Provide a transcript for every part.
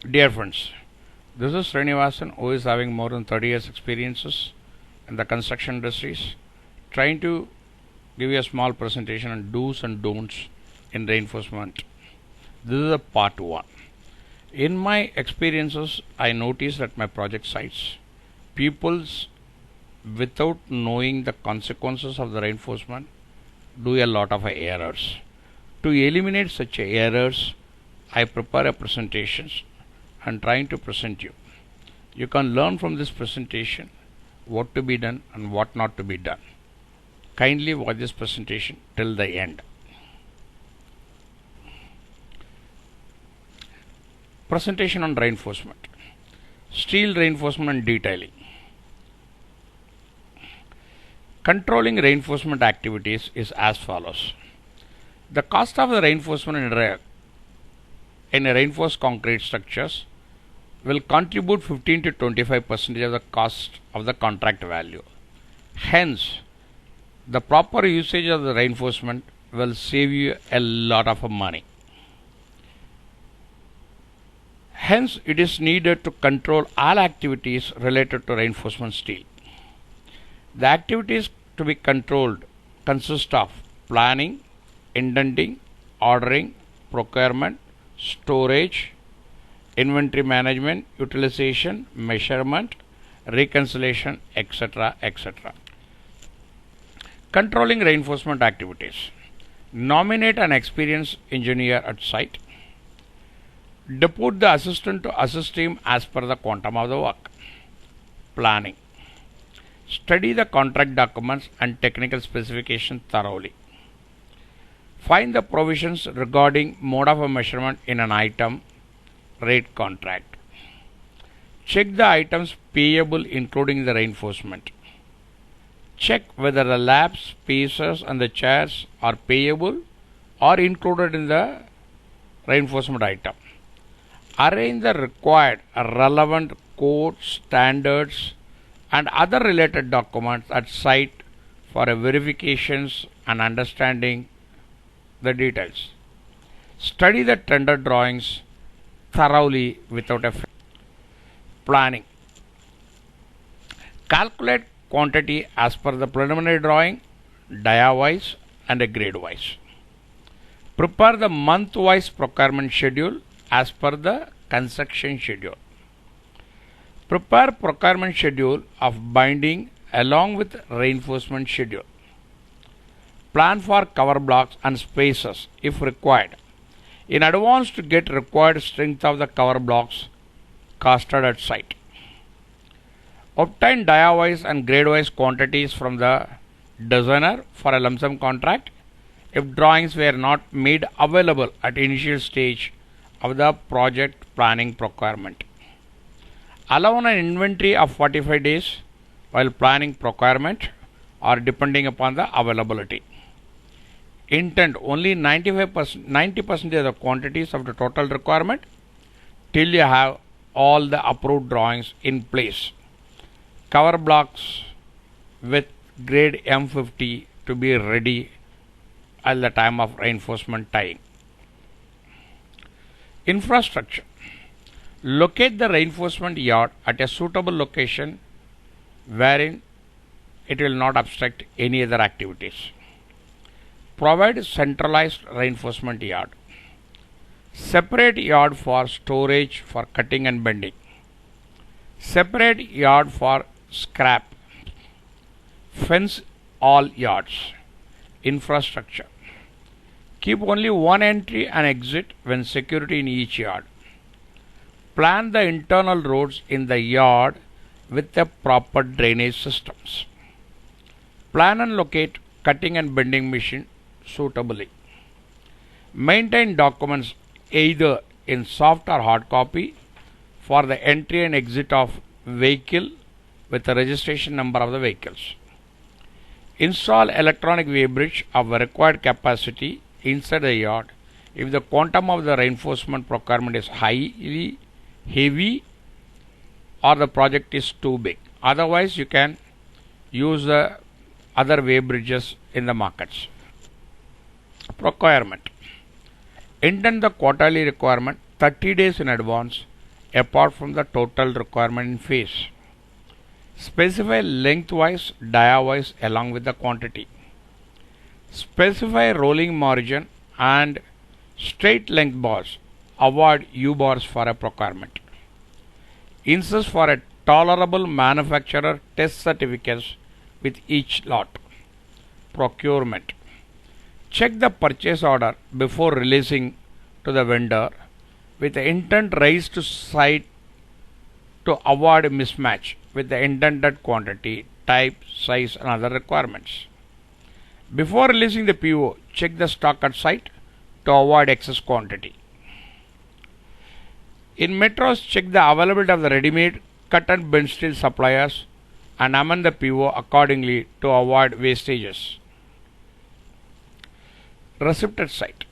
Dear friends, this is Srinivasan who is having more than 30 years experiences in the construction industries, trying to give you a small presentation on do's and don'ts in reinforcement. This is a part 1. In my experiences, I noticed at my project sites, pupils without knowing the consequences of the reinforcement do a lot of errors. To eliminate such errors, I prepare a presentations and trying to present you. You can learn from this presentation what to be done and what not to be done. Kindly watch this presentation till the end. Presentation on reinforcement. Steel reinforcement and detailing. Controlling reinforcement activities is as follows. The cost of the reinforcement in a reinforced concrete structures will contribute 15 to 25% of the cost of the contract value. Hence, the proper usage of the reinforcement will save you a lot of money. Hence, it is needed to control all activities related to reinforcement steel. The activities to be controlled consist of planning, indenting, ordering, procurement, storage, inventory management, utilization, measurement, reconciliation, etc. etc. Controlling reinforcement activities. Nominate an experienced engineer at site. Depute the assistant to assist him as per the quantum of the work. Planning. Study the contract documents and technical specifications thoroughly. Find the provisions regarding mode of measurement in an item rate contract. Check the items payable including the reinforcement. Check whether the labs, spacers and the chairs are payable or included in the reinforcement item. Arrange the required relevant codes, standards and other related documents at site for verifications and understanding the details. Study the tender drawings thoroughly without a planning. Calculate quantity as per the preliminary drawing, dia wise and grade wise. Prepare the month wise procurement schedule as per the construction schedule. Prepare procurement schedule of binding along with reinforcement schedule. Plan for cover blocks and spacers if required in advance to get required strength of the cover blocks casted at site. Obtain dia wise and grade wise quantities from the designer for a lump sum contract if drawings were not made available at initial stage of the project planning procurement. Allow an inventory of 45 days while planning procurement or depending upon the availability. Intend only 90% of the quantities of the total requirement till you have all the approved drawings in place. Cover blocks with grade M50 to be ready at the time of reinforcement tying. Infrastructure. Locate the reinforcement yard at a suitable location wherein it will not obstruct any other activities. Provide centralized reinforcement yard. Separate yard for storage for cutting and bending. Separate yard for scrap. Fence all yards. Infrastructure. Keep only one entry and exit when security in each yard. Plan the internal roads in the yard with the proper drainage systems. Plan and locate cutting and bending machine suitably. Maintain documents either in soft or hard copy for the entry and exit of vehicle with the registration number of the vehicles. Install electronic weighbridge of a required capacity inside the yard if the quantum of the reinforcement procurement is highly heavy or the project is too big. Otherwise, you can use the other weighbridges in the markets. Procurement. Indent the quarterly requirement 30 days in advance apart from the total requirement in phase. Specify lengthwise, dia-wise along with the quantity. Specify rolling margin and straight length bars. Avoid U bars for a procurement. Insist for a tolerable manufacturer test certificates with each lot. Procurement. Check the purchase order before releasing to the vendor with the intent raised to site to avoid mismatch with the intended quantity, type, size and other requirements. Before releasing the PO, check the stock at site to avoid excess quantity. In metros, check the availability of the ready-made cut and bend steel suppliers and amend the PO accordingly to avoid wastages. Receipt at site.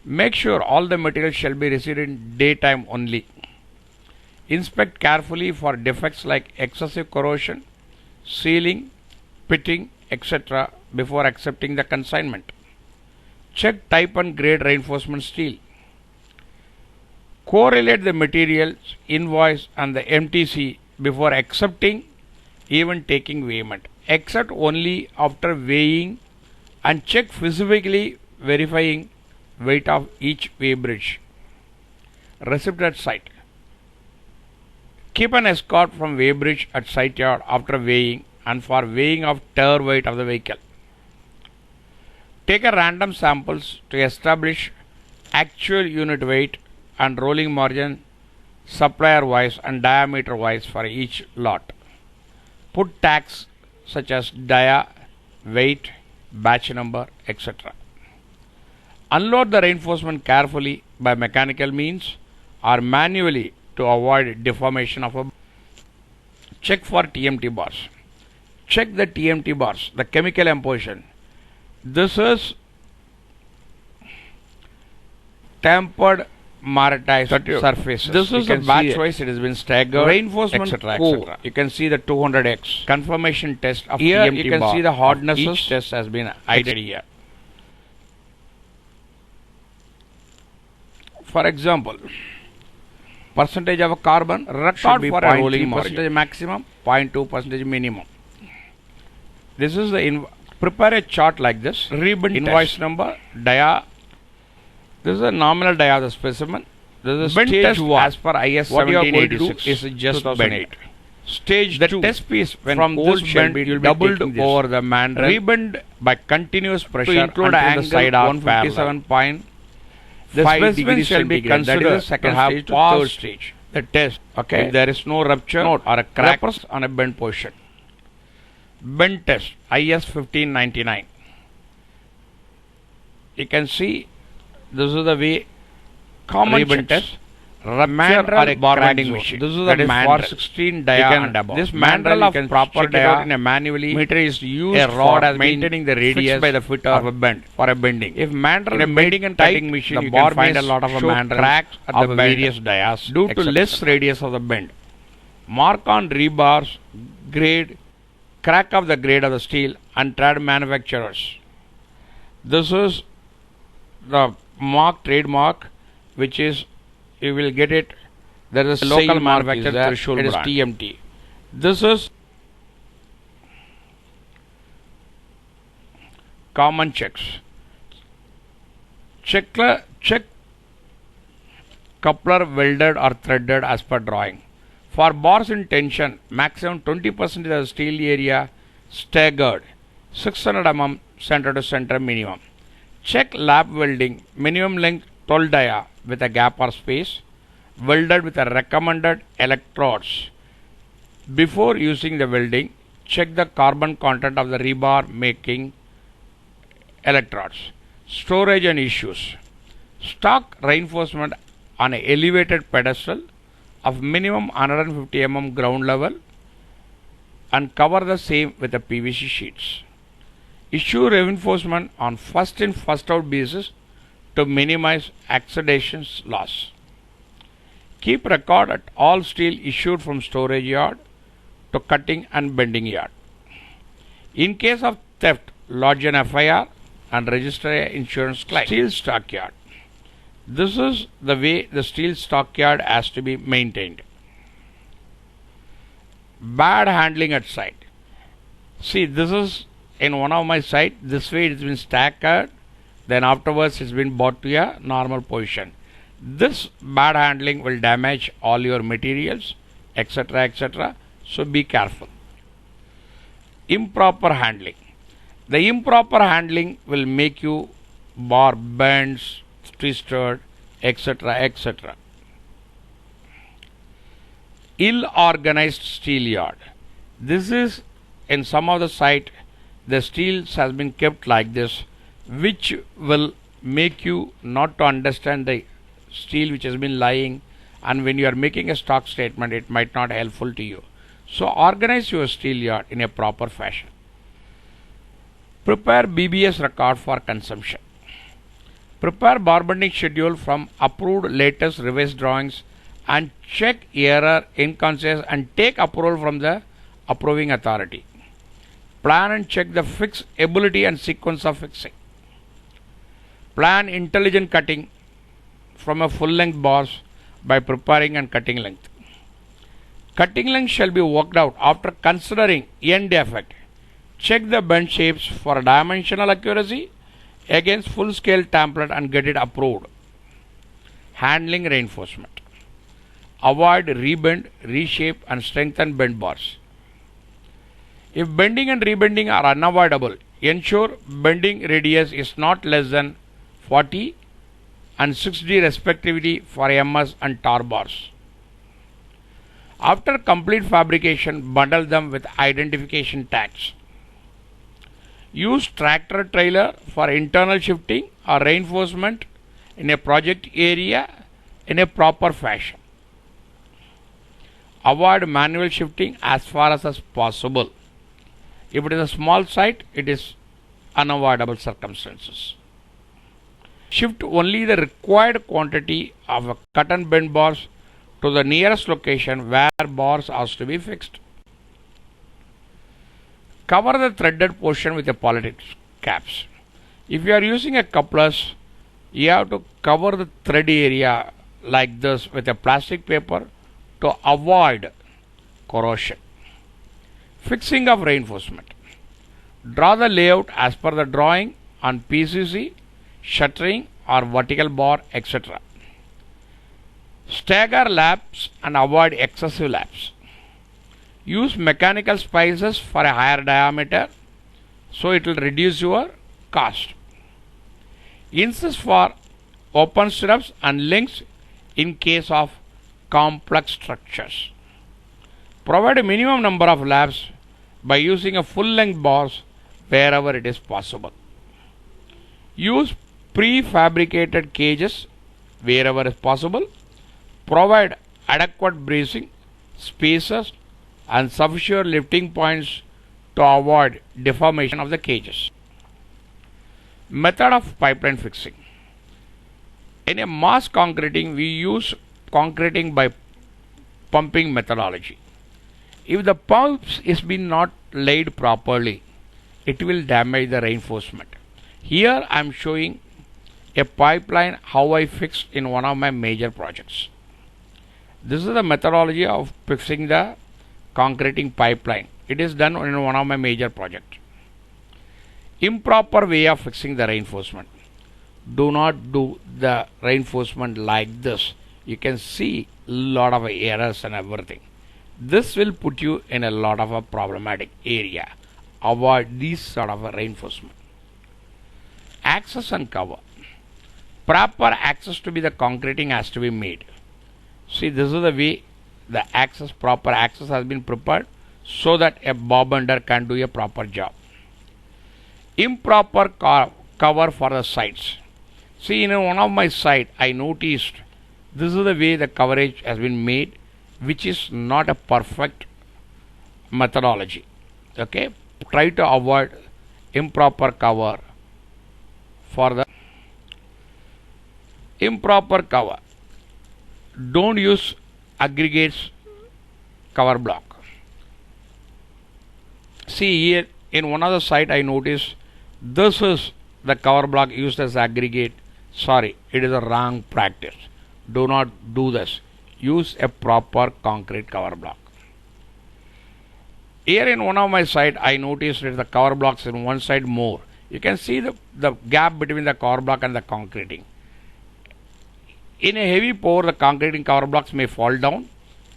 Make sure all the materials shall be received in daytime only. Inspect carefully for defects like excessive corrosion, sealing, pitting, etc. before accepting the consignment. Check type and grade reinforcement steel. Correlate the materials, invoice and the MTC before accepting, even taking weighment. Accept only after weighing and check physically verifying weight of each weigh bridge. Receipt at site. Keep an escort from weigh bridge at site yard after weighing and for weighing of tare weight of the vehicle. Take a random samples to establish actual unit weight and rolling margin supplier wise and diameter wise for each lot. Put tags such as dia, weight, batch number, etc. Unload the reinforcement carefully by mechanical means or manually to avoid deformation of a. Check for TMT bars. Check the TMT bars, the chemical emposition. This is tempered maritized surface. This is a batch wise, it has been staggered, reinforcement etc. You can see the 200x confirmation test of here TMT you can bar. See the hardness. Each test has been identified here. For example, percentage of a carbon record for a rolling margin maximum, 0.2% minimum. This is the prepare a chart like this. Ribbon invoice test. Number, dia. This is a nominal dia of the specimen. This is bend stage test as per IS 1786 is just 2008. Stage the 2. Test piece when from this bend will be doubled over the mandrel. Rebend by continuous pressure to include angle the side 157 point. The specimen shall be considered second stage to third stage. The test. Okay. If there is no rupture or a crack on a bend position. Bend test IS 1599. You can see this is the way common bend test. Mandrel or a bar bending machine. This is the mandrel. 16 dia and above. This mandrel of proper dia in a manually meter is used a rod as maintaining the radius by the foot of a bend for a bending. If mandrel in a bending and cutting machine, the you bar can find a lot of mandrel cracks at the various dias due to less radius of the bend. Mark on rebars, grade, crack of the grade of the steel and trade manufacturers. This is the mark trademark which is you will get it. There is a local manufacturer Trishul brand. It is TMT. This is common checks. Check coupler welded or threaded as per drawing. For bars in tension, maximum 20% of the steel area staggered. 600 mm center to center minimum. Check lap welding. Minimum length 12 dia with a gap or space. Welded with a recommended electrodes. Before using the welding, check the carbon content of the rebar making electrodes. Storage and issues. Stock reinforcement on an elevated pedestal of minimum 150 mm ground level and cover the same with the PVC sheets. Issue reinforcement on first in first out basis to minimize oxidations loss. Keep record at all steel issued from storage yard to cutting and bending yard. In case of theft, lodge an FIR and register an insurance claim. Steel stock yard. This is the way the steel stockyard has to be maintained. Bad handling at site. See, this is in one of my site. This way it's been staggered, then afterwards it's been brought to a normal position. This bad handling will damage all your materials, etc., etc. So be careful. Improper handling. The improper handling will make you bar bends, twisted, etc., etc. Ill organized steel yard. This is in some of the site the steels has been kept like this, which will make you not to understand the steel which has been lying, and when you are making a stock statement it might not helpful to you. So organize your steel yard in a proper fashion. Prepare BBS record for consumption. Prepare bar bending schedule from approved latest revised drawings and check error, inconsistency and take approval from the approving authority. Plan and check the fix ability and sequence of fixing. Plan intelligent cutting from a full length bars by preparing and cutting length. Cutting length shall be worked out after considering end defect. Check the bend shapes for dimensional accuracy against full scale template and get it approved. Handling reinforcement. Avoid rebend, reshape and strengthen bend bars. If bending and rebending are unavoidable, ensure bending radius is not less than 40 and 60 respectively for MS and tar bars. After complete fabrication, bundle them with identification tags. Use tractor trailer for internal shifting or reinforcement in a project area in a proper fashion. Avoid manual shifting as far as possible. If it is a small site, it is unavoidable circumstances. Shift only the required quantity of cut and bend bars to the nearest location where bars are to be fixed. Cover the threaded portion with a polyethylene caps. If you are using a couplers, you have to cover the thread area like this with a plastic paper to avoid corrosion. Fixing of reinforcement. Draw the layout as per the drawing on PCC, shuttering or vertical bar, etc. Stagger laps and avoid excessive laps. Use mechanical spices for a higher diameter so it will reduce your cost. Insist for open stirrups and links in case of complex structures. Provide a minimum number of laps by using a full length bars wherever it is possible. Use prefabricated cages wherever is possible. Provide adequate bracing, spacers and sufficient lifting points to avoid deformation of the cages. Method of pipeline fixing. In a mass concreting, we use concreting by pumping methodology. If the pumps is been not laid properly, it will damage the reinforcement. Here I am showing a pipeline how I fixed in one of my major projects. This is the methodology of fixing the concreting pipeline. It is done in one of my major projects. Improper way of fixing the reinforcement. Do not do the reinforcement like this. You can see a lot of errors and everything. This will put you in a lot of a problematic area. Avoid these sort of a reinforcement. Access and cover. Proper access to be the concreting has to be made. See, this is the way the access, proper access has been prepared so that a bar bender can do a proper job. Improper cover for the sides. See, in one of my site I noticed this is the way the coverage has been made, which is not a perfect methodology. Okay, try to avoid improper cover for the improper cover. Don't use aggregates cover block. See here in one of the site I noticed this is the cover block used as aggregate. Sorry, it is a wrong practice. Do not do this. Use a proper concrete cover block. Here in one of my site, I noticed that the cover blocks in one side more. You can see the gap between the cover block and the concreting. In a heavy pour, the concreting cover blocks may fall down,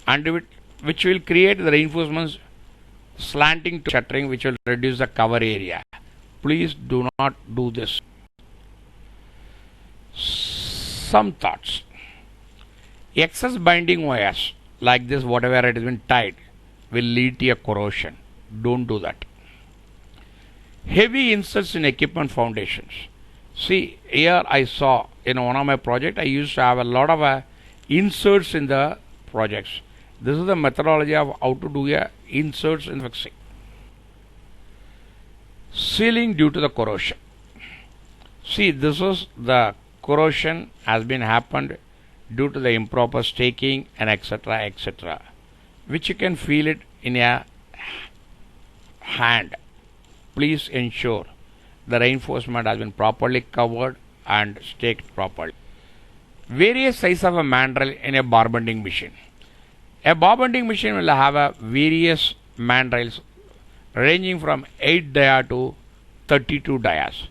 and which will create the reinforcements slanting to shuttering, which will reduce the cover area. Please do not do this. Some thoughts. Excess binding wires like this, whatever it has been tied, will lead to a corrosion. Don't do that. Heavy inserts in equipment foundations. See, here I saw in one of my projects, I used to have a lot of inserts in the projects. This is the methodology of how to do inserts in fixing. Sealing due to the corrosion. See, this is the corrosion has been happened due to the improper staking and etc., which you can feel it in a hand. Please ensure the reinforcement has been properly covered and staked properly. Various size of a mandrel in a bar bending machine. A bar bending machine will have various mandrels ranging from 8 dia to 32 dias.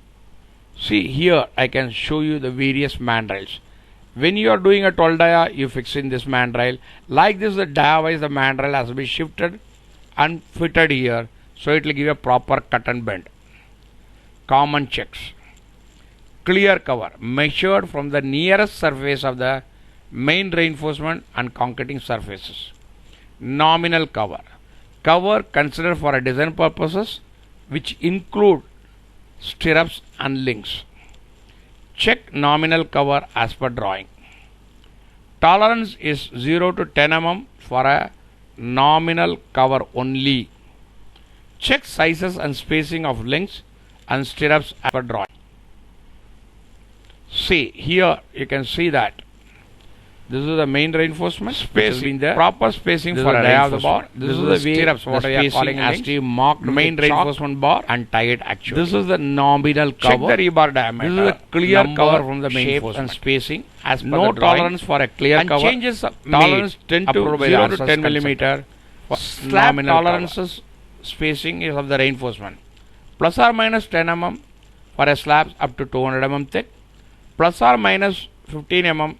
See, here I can show you the various mandrels. When you are doing a 12 dia, you fix in this mandrel. Like this, the dia wise the mandrel has to be shifted and fitted here, so it will give a proper cut and bend. Common checks. Clear cover measured from the nearest surface of the main reinforcement and concreting surfaces. Nominal cover. Cover considered for a design purposes, which include stirrups and links. Check nominal cover as per drawing. Tolerance is 0 to 10 mm for a nominal cover only. Check sizes and spacing of links and stirrups as per drawing. See, here you can see that this is the main reinforcement spacing, the proper spacing for a dia of the bar. This is the stirrups, what I am calling as the marked main reinforcement bar and tie it actually. This is the nominal cover. Check the rebar diameter. This is a clear cover from the main reinforcement and spacing as per no the tolerance for a clear and cover. Changes tolerance 10 to 0 to 10 millimeter. Slab tolerances spacing is of the reinforcement. Plus or minus 10 mm for a slab up to 200 mm thick. Plus or minus 15 mm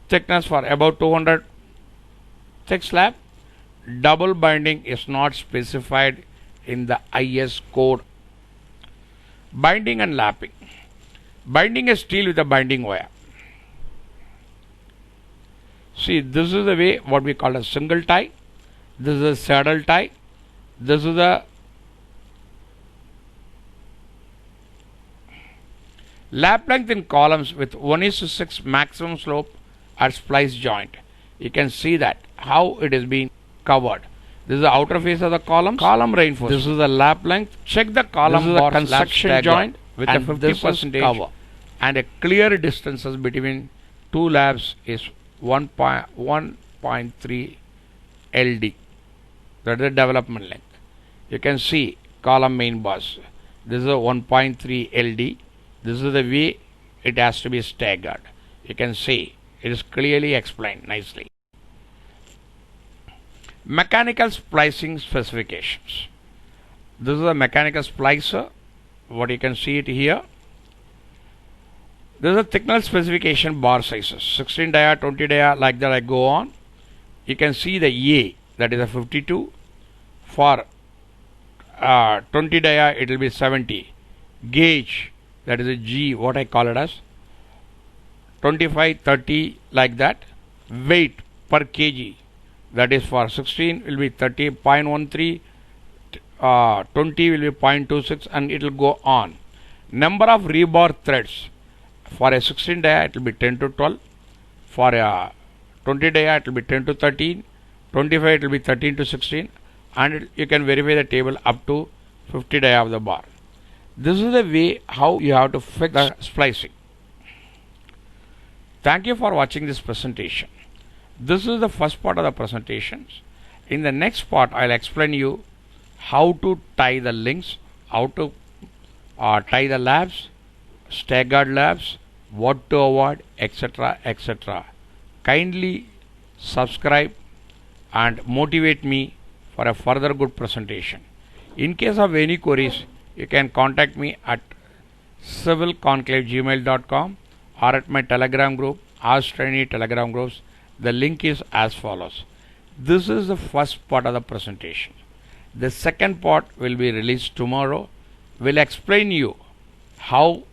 thickness for about 200 thick slab. Double binding is not specified in the IS code. Binding and lapping. Binding a steel with a binding wire. See, this is the way what we call a single tie. This is a saddle tie. This is the lap length in columns with 1:6 maximum slope at splice joint. You can see that how it is being covered. This is the outer face of the column. Column reinforcement. This is the lap length. Check the column this is bar construction joint with a 50% cover. And a clear distances between two labs is 1.3 LD. That is the development length. You can see column main bars. This is a 1.3 LD. This is the way it has to be staggered. You can see it is clearly explained nicely. Mechanical splicing specifications. This is a mechanical splicer. What you can see it here. This is a thickness specification bar sizes. 16 dia, 20 dia, like that I go on. You can see the A, that is a 52. For 20 dia, it will be 70. Gauge, that is a G, what I call it as 25, 30, like that. Weight per kg, that is for 16 will be 30.13, 20 will be 0.26, and it will go on. Number of rebar threads, for a 16 dia it will be 10 to 12, for a 20 dia it will be 10 to 13, 25 it will be 13 to 16, and you can verify the table up to 50 dia of the bar. This is the way how you have to fix the splicing. Thank you for watching this presentation. This is the first part of the presentations. In the next part, I'll explain you how to tie the links, how to tie the labs, staggered labs, what to avoid, etc. etc. Kindly subscribe and motivate me for a further good presentation. In case of any queries, you can contact me at civilconclave@gmail.com or at my Telegram group, Ask Trainee Telegram groups. The link is as follows. This is the first part of the presentation. The second part will be released tomorrow. Will explain you how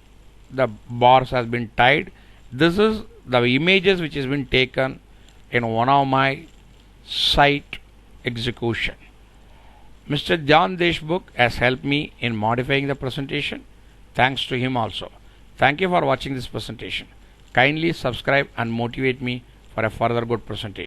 the bars has been tied. This is the images which has been taken in one of my site execution. Mr. John Deshmukh has helped me in modifying the presentation. Thanks to him also. Thank you for watching this presentation. Kindly subscribe and motivate me for a further good presentation.